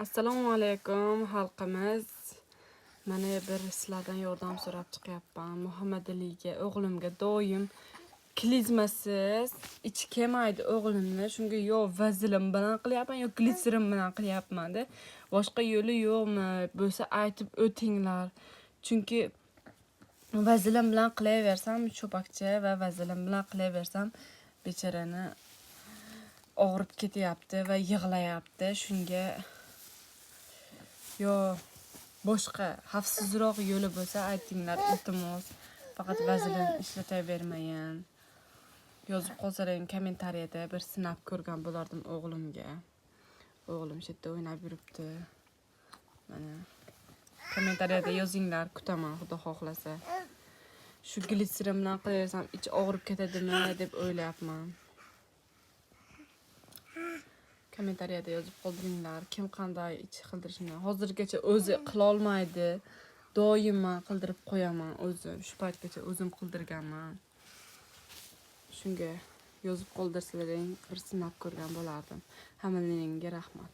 Assalomu alaykum xalqimiz. Mana bir sizlardan yordam so'rab chiqyapman. Muhammad Aliga, o'g'limga doim klizmasiz ichi kelmaydi o'g'limni. Shunga yo vazilim bilan qilyapman, yo glitserin bilan qilyapman de. Boshqa yo'li yo'qmi? Bo'lsa aytib o'tinglar. Chunki vazilim bilan qilaversam, cho'pakcha va vazilim bilan qilaversam, bechorani og'rib ketyapti va yig'layapti. Shunga yo boshqa xavfsizroq yo'li bo'lsa aytinglar, iltimos. Faqat vazilim ishlatavermayin. Yozib qolsalaring kommentariyada, bir sinab ko'rgan bo'lardim o'g'limga. O'g'lim shu yerda o'ynab yuribdi. Mana kommentariyada yozinglar, kutaman xudo xohlasa. Shu glitserin bilan qilaversam ich og'rib ketadimi deb o'ylayapman. Kommentariyada yozib qoldiringlar, kim qanday ich qildirishini. Hozirgacha o'zi qila olmaydi. Doim qildirib qo'yaman o'zim. Shu paytgacha o'zim qildirganman. Shunga yozib qoldirsalaring, bir sinab ko'rgan bo'lardim. Hammangizga rahmat.